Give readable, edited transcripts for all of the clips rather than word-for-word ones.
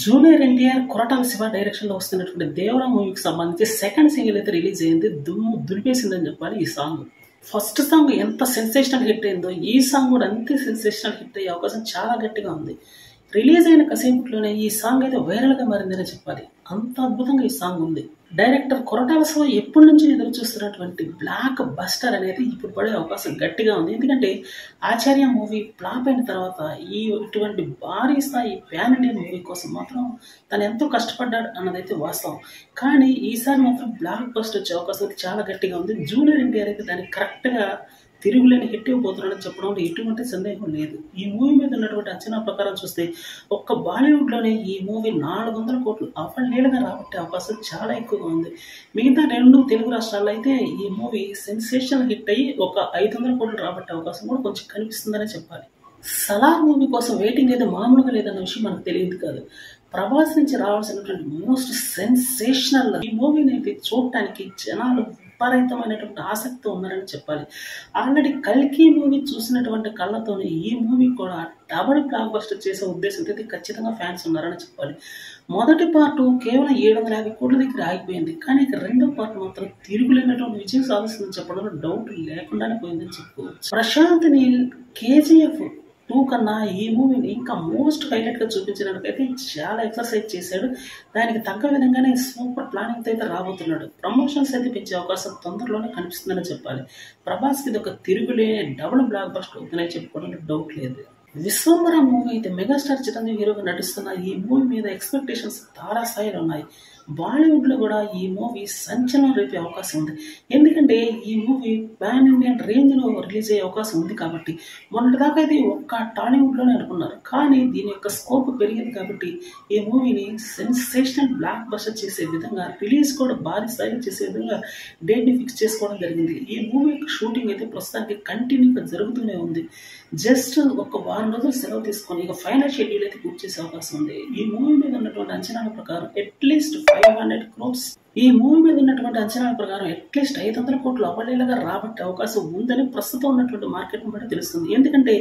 Junior NTR Koratala Shiva డైరెక్షన్లో వస్తున్నటువంటి దేవరా మూవీకి సంబంధించి సెకండ్ సింగిల్ అయితే రిలీజ్ అయింది. దుమ్ము దులిపేసిందని చెప్పాలి ఈ సాంగ్. ఫస్ట్ సాంగ్ ఎంత సెన్సేషనల్ హిట్ అయిందో ఈ సాంగ్ కూడా అంతే సెన్సేషనల్ హిట్ అయ్యే అవకాశం చాలా గట్టిగా ఉంది. రిలీజ్ అయిన కాసేపట్లోనే ఈ సాంగ్ అయితే వైరల్గా మారిందని చెప్పాలి. అంత అద్భుతంగా ఈ సాంగ్ ఉంది. డైరెక్టర్ కొరటాల శివ ఎప్పటి నుంచి ఎదురు చూస్తున్నటువంటి బ్లాక్ బస్టర్ అనేది ఇప్పుడు పడే అవకాశం గట్టిగా ఉంది. ఎందుకంటే ఆచార్య మూవీ ఫ్లాప్ అయిన తర్వాత ఇటువంటి భారీ స్థాయి ప్యాన్ ఇండియా మూవీ కోసం మాత్రం తను ఎంతో కష్టపడ్డాడు అన్నదైతే వాస్తవం. కానీ ఈసారి మాత్రం బ్లాక్ బస్టర్ వచ్చే అవకాశం అయితే చాలా గట్టిగా ఉంది. జూనియర్ ఎన్టీఆర్ అయితే దానికి కరెక్ట్గా తిరుగులేని హిట్ ఇవ్వబోతున్నాడని చెప్పడంలో ఎటువంటి సందేహం లేదు. ఈ మూవీ మీద ఉన్నటువంటి అంచనా ప్రకారం చూస్తే ఒక్క బాలీవుడ్లోనే ఈ మూవీ 400 కోట్లు అవలీలగా రాబట్టే అవకాశం చాలా ఎక్కువగా ఉంది. మిగతా 2 తెలుగు రాష్ట్రాల్లో అయితే ఈ మూవీ సెన్సేషనల్ హిట్ అయ్యి ఒక 500 కోట్లు రాబట్టే అవకాశం కూడా కొంచెం కనిపిస్తుందనే చెప్పాలి. సలార్ మూవీ కోసం వెయిటింగ్ అయితే మామూలుగా లేదన్న విషయం మనకు తెలియదు కాదు. ప్రభాస్ నుంచి రావాల్సినటువంటి మోస్ట్ సెన్సేషనల్ ఈ మూవీని అయితే చూడటానికి జనాలు విపరీతమైనటువంటి ఆసక్తి ఉన్నారని చెప్పాలి. ఆల్రెడీ కల్కి మూవీ చూసినటువంటి కళ్ళతోనే ఈ మూవీ కూడా డబుల్ బ్లాక్ బస్టర్ చేసే ఉద్దేశంతో అయితే ఖచ్చితంగా ఫ్యాన్స్ ఉన్నారని చెప్పాలి. మొదటి పార్ట్ కేవలం 750 కోట్ల దగ్గర ఆగిపోయింది. కానీ ఇక రెండో పార్ట్ మాత్రం తిరుగులేనటువంటి విజయం సాధిస్తుందని చెప్పడంలో డౌట్ లేకుండానే పోయిందని చెప్పుకోవచ్చు. ప్రశాంత్ నీల్ KGF 2 కన్నా ఈ మూవీని ఇంకా మోస్ట్ హైలైట్గా చూపించడానికైతే చాలా ఎక్సర్సైజ్ చేశాడు. దానికి తగ్గ విధంగానే సూపర్ ప్లానింగ్తో అయితే రాబోతున్నాడు. ప్రమోషన్స్ అయితే పెంచే అవకాశం తొందరలోనే కనిపిస్తుందని చెప్పాలి. ప్రభాస్కి ఇది ఒక తిరుగులేని డబుల్ బ్లాక్ బస్టర్ అవుతుందని చెప్పుకోవడంలో డౌట్ లేదు. విశ్వంబర మూవీ అయితే మెగాస్టార్ చిరంజీవి హీరోగా నటిస్తున్న ఈ మూవీ మీద ఎక్స్పెక్టేషన్స్ తారాస్థాయిలో ఉన్నాయి. బాలీవుడ్లో కూడా ఈ మూవీ సంచలనం రేపే అవకాశం ఉంది. ఎందుకంటే ఈ మూవీ పాన్ ఇండియన్ రేంజ్లో రిలీజ్ అయ్యే అవకాశం ఉంది కాబట్టి మొన్నటిదాకా అయితే ఒక్క టాలీవుడ్లోనే అనుకున్నారు. కానీ దీని యొక్క స్కోప్ పెరిగింది కాబట్టి ఈ మూవీని సెన్సేషనల్ బ్లాక్ బస్టర్ చేసే విధంగా రిలీజ్ కూడా భారీ స్థాయిలో చేసే విధంగా డేట్ని ఫిక్స్ చేసుకోవడం జరిగింది. ఈ మూవీ యొక్క షూటింగ్ అయితే ప్రస్తుతానికి కంటిన్యూగా జరుగుతూనే ఉంది. జస్ట్ ఒక వారం రోజులు సెలవు తీసుకొని ఇక ఫైనల్ షెడ్యూల్ అయితే పూర్తి చేసే అవకాశం ఉంది. ఈ మూవీ మీద ఉన్నటువంటి అంచనాల ప్రకారం అట్లీస్ట్ 500 crores ఈ మూవీ మీద ఉన్నటువంటి అంచనాల ప్రకారం అట్లీస్ట్ 500 కోట్లు అవలీలగా రాబట్టే అవకాశం ఉందని ప్రస్తుతం ఉన్నటువంటి మార్కెట్ని బట్టి తెలుస్తుంది. ఎందుకంటే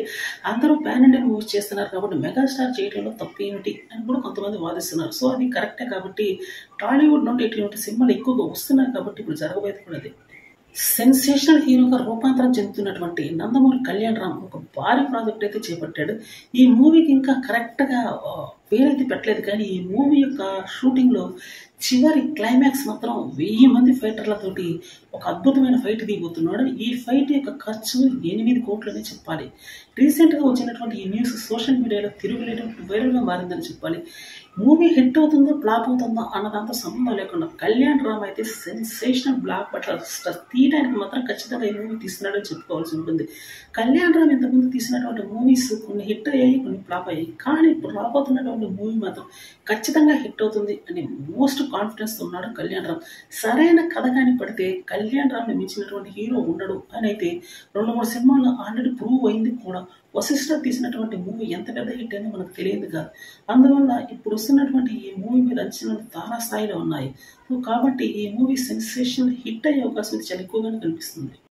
అందరూ పాన్ ఇండియన్ మూవీస్ చేస్తున్నారు కాబట్టి మెగాస్టార్ చేయడంలో తప్పు ఏమిటి అని కూడా కొంతమంది వాదిస్తున్నారు. సో అది కరెక్టే కాబట్టి టాలీవుడ్ నుండి ఇటువంటి సినిమాలు ఎక్కువగా వస్తున్నాయి కాబట్టి ఇప్పుడు జరగబోయేది కూడా అది. సెన్సేషనల్ హీరోగా రూపాంతరం చెందుతున్నటువంటి నందమూరి కళ్యాణ్ రామ్ ఒక భారీ ప్రాజెక్ట్ అయితే చేపట్టాడు. ఈ మూవీకి ఇంకా కరెక్ట్గా పేరైతే పెట్టలేదు కానీ ఈ మూవీ యొక్క షూటింగ్లో చివరి క్లైమాక్స్ మాత్రం 1000 మంది ఫైటర్లతోటి ఒక అద్భుతమైన ఫైట్ దిగిపోతున్నాడు. ఈ ఫైట్ యొక్క ఖర్చు 8 కోట్లు అని చెప్పాలి. రీసెంట్గా వచ్చినటువంటి ఈ న్యూస్ సోషల్ మీడియాలో తిరుగులేటువంటి వైరల్గా మారిందని చెప్పాలి. మూవీ హిట్ అవుతుందో ఫ్లాప్ అవుతుందో అన్నదాంతో సంబంధం లేకుండా కళ్యాణ్ రామ్ అయితే సెన్సేషనల్ బ్లాక్ బస్టర్ తీయడానికి మాత్రం ఖచ్చితంగా ఈ మూవీ తీస్తున్నాడని చెప్పుకోవాల్సి ఉంటుంది. కళ్యాణ్ రామ్ ఇంతకుముందు తీసినటువంటి మూవీస్ కొన్ని హిట్ అయ్యాయి, కొన్ని ఫ్లాప్ అయ్యాయి. కానీ ఇప్పుడు రాబోతున్నటువంటి మూవీ మాత్రం ఖచ్చితంగా హిట్ అవుతుంది అని మోస్ట్ కాన్ఫిడెన్స్తో ఉన్నాడు కళ్యాణ్ రామ్. సరైన కథ కానీ పడితే కళ్యాణ్ రామ్ని మించినటువంటి హీరో ఉండడు అని అయితే 2-3 సినిమాలు ఆల్రెడీ ప్రూవ్ అయింది కూడా. వశిష్ఠ తీసినటువంటి మూవీ ఎంత పెద్ద హిట్ అని మనకు తెలియదు కాదు. అందువల్ల ఇప్పుడు వస్తున్నటువంటి ఈ మూవీ మీద అంచనాలు తారాస్థాయిలో ఉన్నాయి. సో కాబట్టి ఈ మూవీ సెన్సేషనల్ హిట్ అయ్యే అవకాశం చాలా ఎక్కువగానే కనిపిస్తుంది.